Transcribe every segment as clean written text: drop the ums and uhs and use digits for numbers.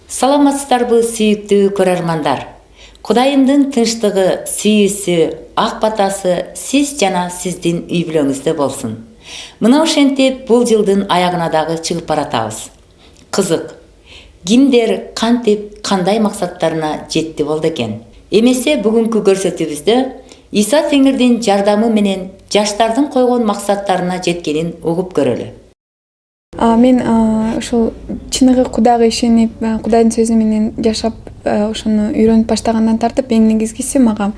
Саламатсыздарбы сүйүктүү көрөрмандар. Кудайымдын тынчтыгы, сүйүүсү, ак батасы сиз жана сиздин үй бүлөңүздө болсун. Мына ошентип бул жылдын аягына дагы чыгып баратабыз. Кызык. Кимдер кантип кандай максаттарына жетти болду экен? Эмесе бүгүнкү көрсөтүүбүздө Иса Теңирдин жардамы менен жаштардын койгон максаттарына жеткенин угуп көрөлү. Мен ошол чыныгы Кудайга ишенип, Кудайдын сөзү менен жашап, ошону үйрөнүп баштагандан тартып, эң негизгиси мага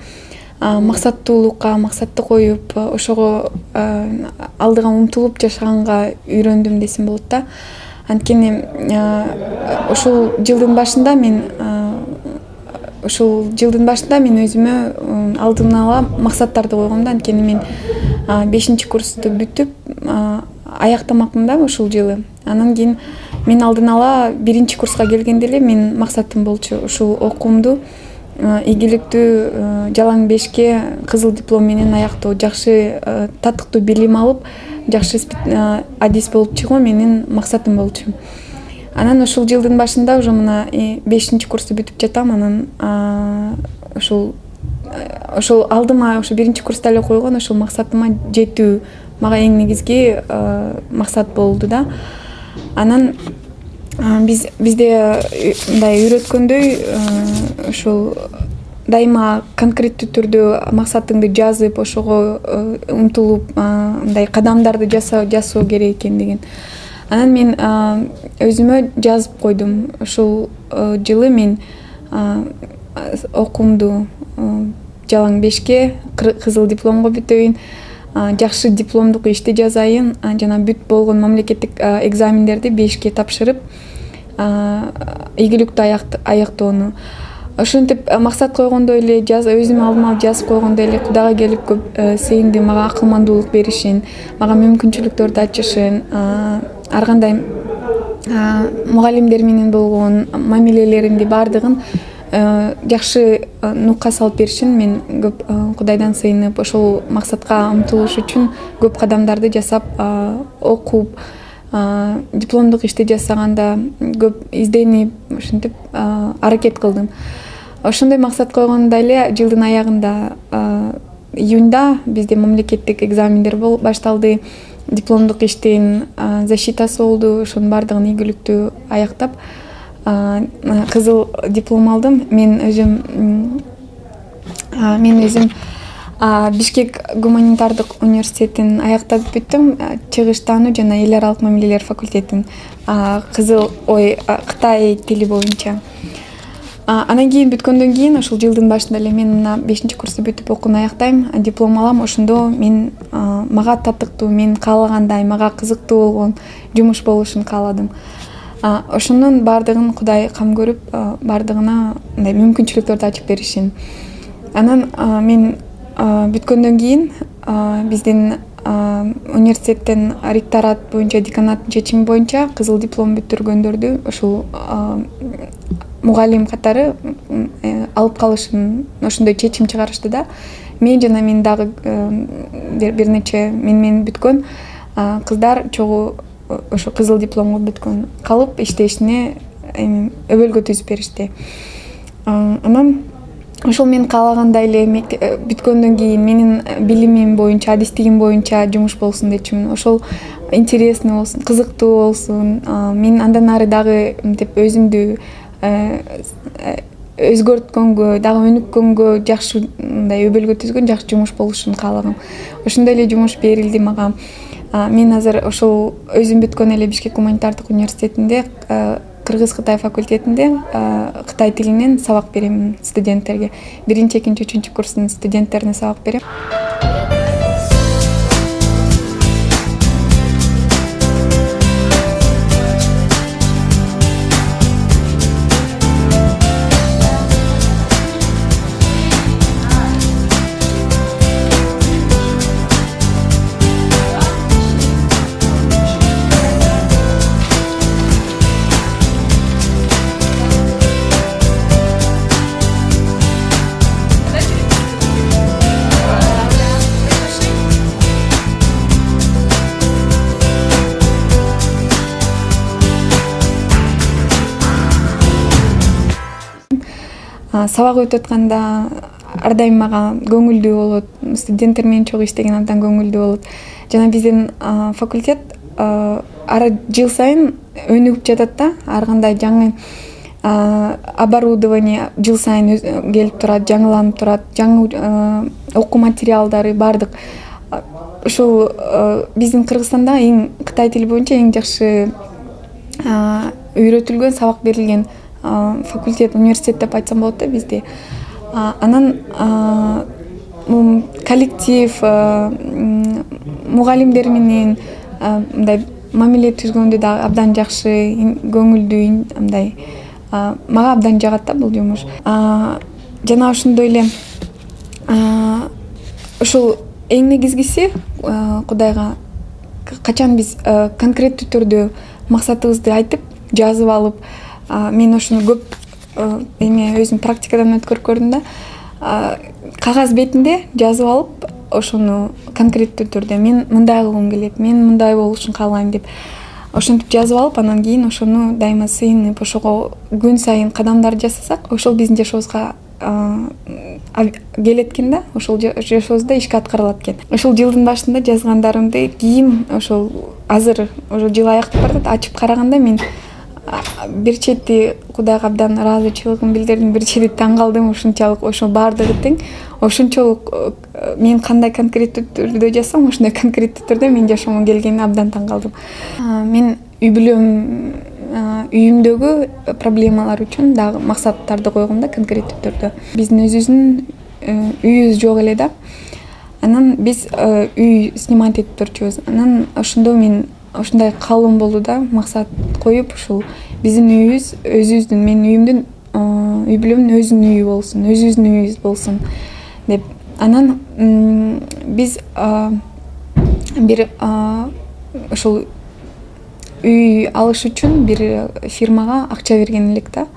максаттуулукка, максатты коюп, ошого алдыга умтулуп жашаганга үйрөндүм десем болот да. Анткени ошол жылдын башында мен өзүмө алдын ала максаттарды койгом да. Анткени мен 5-курсту бүтүп аяктамакмын да ушул жылы. Анан кийин мен алдын ала 1-курска келгенде эле менин максатым болчу ушул окуумду ийгиликтүү жалаң бешке кызыл диплом менен аяктоо, жакшы татыктуу билим алып, жакшы адис болуп чыгуу менин максатым болчу. Анан ушул жылдын башында уже мына 5-курсту бүтүп жатам. Анан ошол алдыма ошо 1-курста эле койгон ошол максатыма жетүү мага эң негизги максат болду да. Анан бизде мындай үйрөткөндөй ошол дайыма конкреттүү түрдө максатыңды жазып, ошого умтулуп, мындай кадамдарды жасоо керек экен деген. Анан мен өзүмө жазып койдум. Ушул жылы мен окуумду жалаң бешке кызыл дипломго бүтөйүн, жакшы дипломдук ишти жазайын, жана бүт болгон мамлекеттик экзамендерди 5ке тапшырып, ийгиликтүү аяктоону. Ошентип максат койгондой эле өзүм алдыма жазып койгондой эле Кудайга келип көп сыйындым, мага акылмандуулук беришин, мага мүмкүнчүлүктөрдү ачышын, ар кандай мугалимдер менен болгон мамилелеримди баардыгын жакшы нукка салып беришин. Мен көп Кудайдан сыйынып, ошол максатка умтулуш үчүн көп кадамдарды жасап, окуп, дипломдук ишти жасаганда көп изденип, ошентип аракет кылдым. Ошондой максат койгондо эле жылдын аягында июнда бизде мамлекеттик экзамендер башталды. Дипломдук иштин защитасы болду. Ошонун баардыгын ийгиликтүү аяктап, кызыл диплом алдым. Мен өзүм Бишкек гуманитардык университетин аяктап бүттүм. Чыгыштануу жана эл аралык мамилелер факультетин Кытай тили боюнча. Анан кийин бүткөндөн кийин ошол жылдын башында эле мен мына 5-курсту бүтүп окууну аяктайм, диплом алам. Ошондо мен мага татыктуу, мен каалагандай, мага кызыктуу болгон жумуш болушун кааладым. Ошонун баардыгын Кудай кам көрүп, баардыгына мындай мүмкүнчүлүктөрдү ачып беришин. Анан мен бүткөндөн кийин биздин университеттен ректорат боюнча, деканаттын чечими боюнча кызыл диплом бүтүргөндөрдү ошол мугалим катары алып калышын ошондой чечим чыгарышты да. Мен жана мен дагы бир нече менен бүткөн кыздар чогуу ошо кызыл дипломго бүткөн калып иштешине өбөлгө түзүп беришти. Анан ошол мен каалагандай эле бүткөндөн кийин менин билимим боюнча, адистигим боюнча жумуш болсун дечүмүн. Ошол интересный болсун, кызыктуу болсун. Мен андан ары дагы мынтип өзүмдү өзгөрткөнгө, дагы өнүккөнгө, жакшы мындай өбөлгө түзгөн жакшы жумуш болушун каалагам. Ошондой эле жумуш берилди мага. Мен азыр ошол өзүм бүткөн эле Бишкек гуманитардык университетинде Кыргыз-Кытай факультетинде Кытай тилинен сабак берем студенттерге. 1, 2, 3 курстун студенттерине сабак берем. сабак өтүп атканда ар дайым мага көңүлдүү болот. Студенттер менен чогуу иштеген абдан көңүлдүү болот. Жана биздин факультет ар жыл сайын өнүгүп жатат да. Ар кандай жаңы оборудование жыл сайын келип турат, жаңыланып турат, жаңы окуу материалдары бардык. Ушул биздин Кыргызстанда Кытай тили боюнча эң жакшы үйрөтүлгөн, сабак берилген факультет, университет деп айтсам болот да бизде. Анан коллектив, мугалимдер менен мындай мамиле түзгөндө да абдан жакшы, көңүлдүү, мындай мага абдан жагат да бул жумуш. Жана ошондой эле ушул эң негизгиси Кудайга качан биз конкреттүү түрдө максатыбызды айтып, жазып алып, мен ошону көп өзүм практикадан өткөрүп көрдүм да. Кагаз бетинде жазып алып, ошону конкреттүү түрдө мен мындай кылгым келет, мен мындай болушун каалайм деп ошентип жазып алып, анан кийин ошону дайыма сыйынып, ошого күн сайын кадамдар жасасак, ошол биздин жашообузга келет экен да, ошол жашообузда ишке аткарылат экен. Ошол жылдын башында жазгандарымды кийин ошол азыр уже жыл аяктап баратат, ачып караганда мен бир чети Кудайга абдан ыраазычылыгымды билдирдим, бир чети таң калдым. Ушунчалык ошо баардыгы тең, ошончолук мен кандай конкреттүү түрдө жазсам, ошондой конкреттүү түрдө мен жашоомун келгенине абдан таң калдым. Мен үй бүлөм, үйүмдөгү проблемалар үчүн дагы максаттарды койгом да конкреттүү түрдө. Биздин өзүбүздүн үйүбүз жок эле да. Анан биз үй снимать этип турчубуз. Анан ошондо мен ушундай каалоом болду да, максат коюп, ушул биздин үйүбүз өзүбүздүн, менин үйүмдүн, үй бүлөмдүн өзүнүн үйү болсун, өзүбүздүн үйүбүз болсун деп. Анан биз бир ушул үй алыш үчүн бир фирмага акча берген элек да.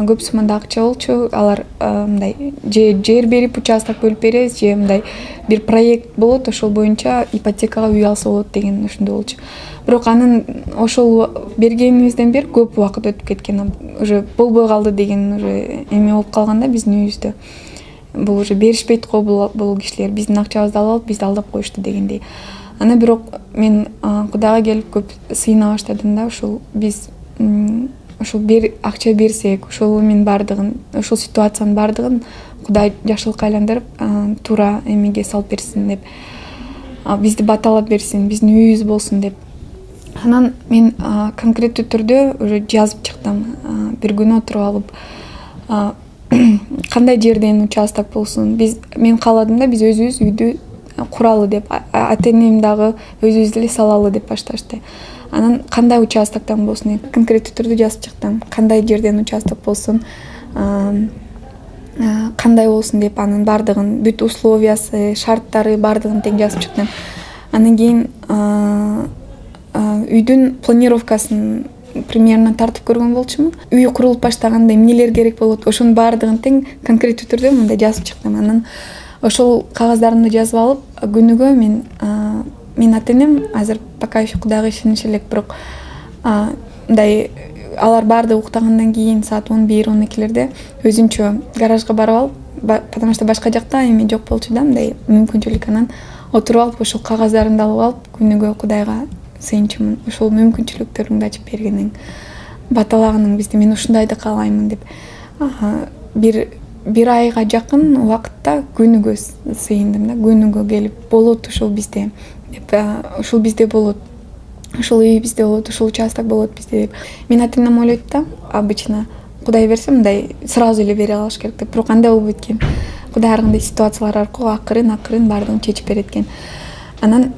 Көп суммада акча болчу. Алар мындай жер берип, участок бөлүп беребиз, же мындай бир проект болот, ошол боюнча ипотекага үй алса болот деген ошондой болчу. Бирок анын ошол бергенибизден бери көп убакыт өтүп кеткен. Уже болбой калды деген уже эме болуп калган да биздин үйүбүздө. Бул уже беришпейт го бул кишилер, биздин акчабызды алып, бизди алдап коюшту дегендей. Ана бирок мен Кудайга келип көп сыйына баштадым да, ушул биз ошол акча берсек, ошол мен бардыгын, ошол ситуациянын бардыгын Кудай жакшылыкка айландырып, туура эмеге салып берсин деп, бизди баталап берсин, биздин үйүбүз болсун деп. Анан мен конкреттүү түрдө уже жазып чыктым. Бир күнү отуруп алып, кандай жерден участок болсун. Мен кааладым да, биз өзүбүз үйдү куралы деп, ата-энем дагы өзүбүз эле салалы деп башташты. Анан кандай участоктон болсун, конкреттүү түрдө жазып чыктым. Кандай жерден участок болсун, кандай болсун деп, анын бардыгын, бүт условиясы, шарттары бардыгын тең жазып чыктым. Анан кийин үйдүн планировкасын примерно тартып көргөн болчумун. Үй курулуп баштаганда эмнелер керек болот, ошонун бардыгын тең конкреттүү түрдө мындай жазып чыктым. Анан ошол кагаздарымды жазып алып, күнүгө мен ата-энем азыр пока еще Кудайга ишениш элек, бирок мындай алар баардыгы уктагандан кийин саат 11-12 өзүнчө гаражга барып алып, потому что башка жакта эме жок болчу да, мындай мүмкүнчүлүк. Анан отуруп алып, ошол кагаздарымды алып алып, күнүгө Кудайга сыйынчумун. Ошол мүмкүнчүлүктөрүңдү ачып бергениң, баталаганың бизди, мен ушундайды каалаймын деп. Бир айга жакын убакытта күнүгө сыйындым да, күнүгө келип болот ошол бизде деп, ушул бизде болот, ушул үй бизде болот, ушул участок болот бизде деп. Мен ата-энем ойлойт да, обычно Кудай берсе мындай сразу эле бере алыш керек деп, бирок андай болбойт экен. Кудай ар кандай ситуациялар аркылуу акырын баардыгын чечип берет экен. Анан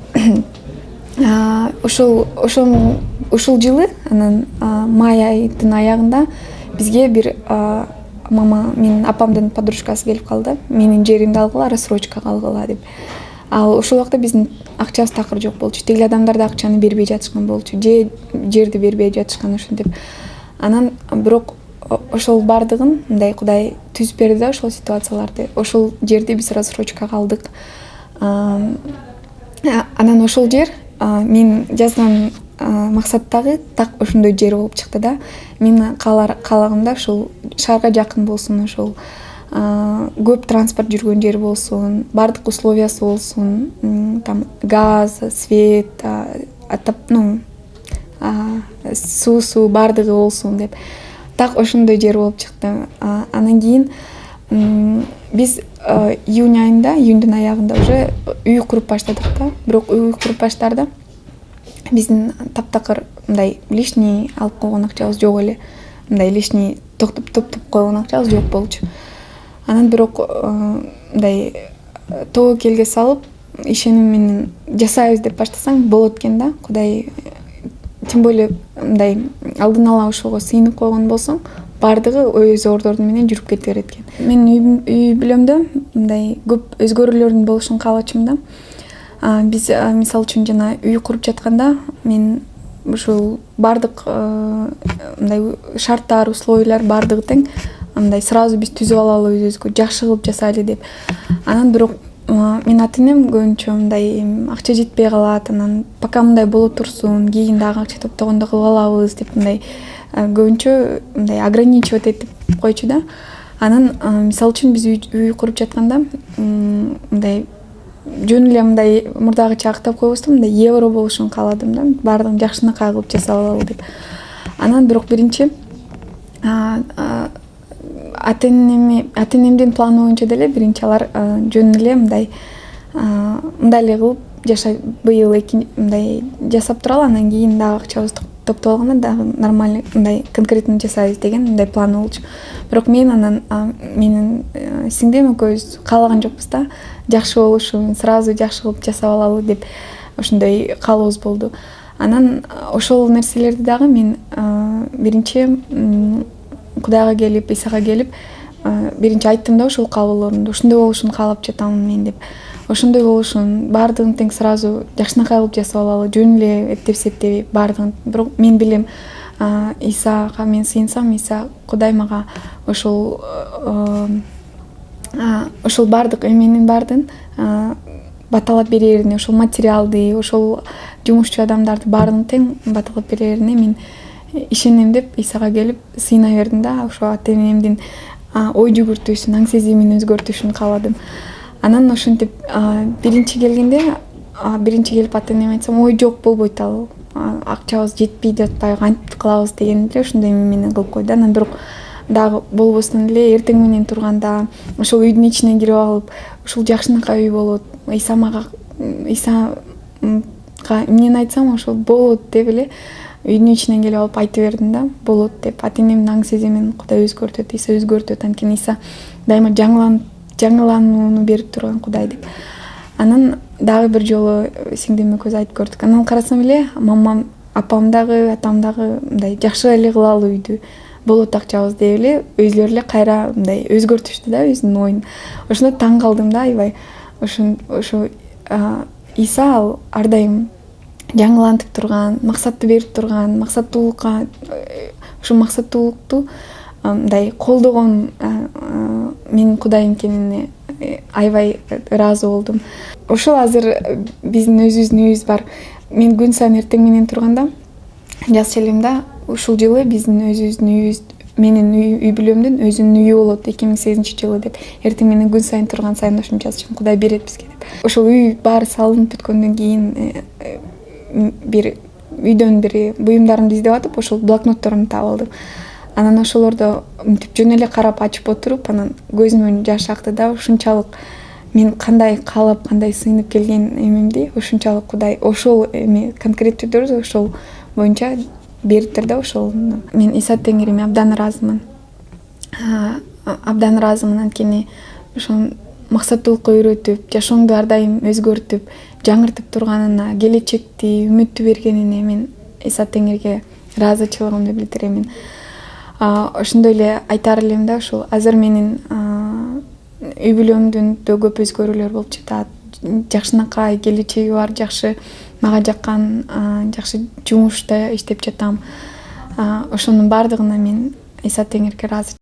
ушул жылы, анан май айынын аягында бизге бир менин апамдын подружкасы келип калды. Менин жеримди алгыла, рассрочкага алгыла деп. Ал ошол убакта биздин акчабыз такыр жок болчу. Тигил адамдар да акчаны бербей жатышкан болчу, же жерди бербей жатышкан ошентип. Анан бирок ошол бардыгын мындай Кудай түзүп берди да, ошол ситуацияларды. Ошол жерди биз рассрочкага алдык. Анан ошол жер мен жазган максаттагы так ошондой жер болуп чыкты да. Мен каалагымда ушул шаарга жакын болсун, ошол көп транспорт жүргөн жер болсун, баардык условиясы болсун, там газ, свет, суусу баардыгы болсун деп. Так ошондой жер болуп чыкты. Анан кийин биз июнь айында, июньдун аягында уже үй куруп баштадык да. Бирок үй куруп баштаарда биздин таптакыр мындай лишний алып койгон акчабыз жок эле. Мындай лишний топ койгон акчабыз жок болчу. Анан бирок мындай тобокелге салып, ишеним менен жасайбыз деп баштасаң болот экен да. Кудай тем более мындай алдын ала ошого сыйынып койгон болсоң, баардыгы өз ордорду менен жүрүп кете берет экен. Мен үй бүлөмдө мындай көп өзгөрүүлөрдүн болушун каалачумун да. Биз мисалы үчүн жана үй куруп жатканда мен ушул баардык мындай шарттар, условиялар баардыгы тең. Мындай сразу биз түзүп алалы өзүбүзгө, жакшы кылып жасайлы деп. Анан бирок мен ата-энем көбүнчө мындай акча жетпей калат, анан пока мындай боло турсун, кийин дагы акча топтогондо кылып алабыз деп мындай көбүнчө мындай ограничивать этип койчу да. Анан мисалы үчүн биз үй куруп жатканда мындай жөн эле мындай мурдагыча актап койбостон мындай евро болушун кааладым да. Баардыгын жакшынакай кылып жасап алалы деп. Анан бирок биринчи ата-энемдин планы боюнча деле биринчи алар жөн эле мындай эле кылып жашай, быйыл мындай жасап туралы, анан кийин дагы акчабызды топтоп алганда дагы нормальный мындай конкретно жасайбыз деген мындай план болчу. Бирок мен анан менин сиңдим экөөбүз каалаган жокпуз да. Жакшы болушун, сразу жакшы кылып жасап алалы деп ошондой каалообуз болду. Анан ошол нерселерди дагы мен биринчи Кудайга келип, Исага келип, биринчи айттым да ошол каалоолорумду. Ошондой болушун каалап жатамын мен деп. Ошондой болушун, баардыгын тең сразу жакшынакай кылып жасап алалы, жөн эле эптеп-септебей баардыгын. Бирок мен билем, Исага мен сыйынсам, Иса Кудай мага ошол баардык эменин баардыгын баталап берерине, ошол материалды, ошол жумушчу адамдарды баардыгын тең баталап берерине мен ишенем деп Исага келип сыйына бердим да. Ошо ата-энемдин ой жүгүртүүсүн, аң сезимин өзгөртүшүн кааладым. Анан ошентип биринчи келгенде, биринчи келип ата-энеме айтсам, ой жок болбойт ал, акчабыз жетпей жатпайбы, кантип кылабыз деген эле ошондой менен кылып койду. Анан бирок дагы болбостон эле эртең менен турганда ошол үйдүн ичине кирип алып, ушул жакшынакай үй болот, Исага эмнени айтсам ошол болот деп эле үйдүн ичинен келип алып айтып бердим да, болот деп. Ата-энемдин аң сезимин Кудай өзгөртөт, Иса өзгөртөт, анткени Иса дайыма жаңыланууну берип турган Кудай деп. Анан дагы бир жолу сиңдим экөөбүз айтып көрдүк. Анан карасам эле мамам, апам дагы, атам дагы мындай жакшы эле кылалы үйдү, болот акчабыз деп эле өзүлөрү эле кайра мындай өзгөртүштү да өзүнүн оюн. Ошондо таң калдым да, аябай. Ошо Иса ал ар дайым жаңылантып турган, максатты берип турган, максаттуулукка, ошо максаттуулукту мындай колдогон менин Кудайым экенине аябай ыраазы болдум. Ошол азыр биздин өзүбүздүн үйүбүз бар. Мен күн сайын эртең менен турганда жазчу элем да, ушул жылы биздин өзүбүздүн үйүбүз, менин үй бүлөмдүн өзүнүн үйү болот 2008-жылы деп. Эртең менен күн сайын турган сайын ошону жазчумун, Кудай берет бизге деп. Ошол үй баары салынып бүткөндөн кийин бир үйдөн бир буюмдарымды издеп атып, ошол блокнотторумду таап алдым. Анан ошолордо мынтип жөн эле карап ачып отуруп, анан көзүмөн жаш акты да. Ушунчалык мен кандай каалап, кандай сыйынып келген эмемди ошунчалык Кудай ошол эме конкреттүү түрдө ошол боюнча бериптир да. Ошол мен Иса Теңириме абдан ыраазымын. Абдан ыраазымын, анткени ошол максаттуулукка үйрөтүп, жашооңду ар дайым өзгөртүп, жаңыртып турганына, келечекти, үмүттү бергенине мен Иса Теңирге ыраазычылыгымды билдиремин. Ошондой эле айтар элем да, ушул азыр менин үй бүлөмдүн да көп өзгөрүүлөр болуп жатат. Жакшынакай келечеги бар, жакшы мага жаккан жакшы жумушта иштеп жатам. Ошонун баардыгына мен Иса Теңирге ыраазы.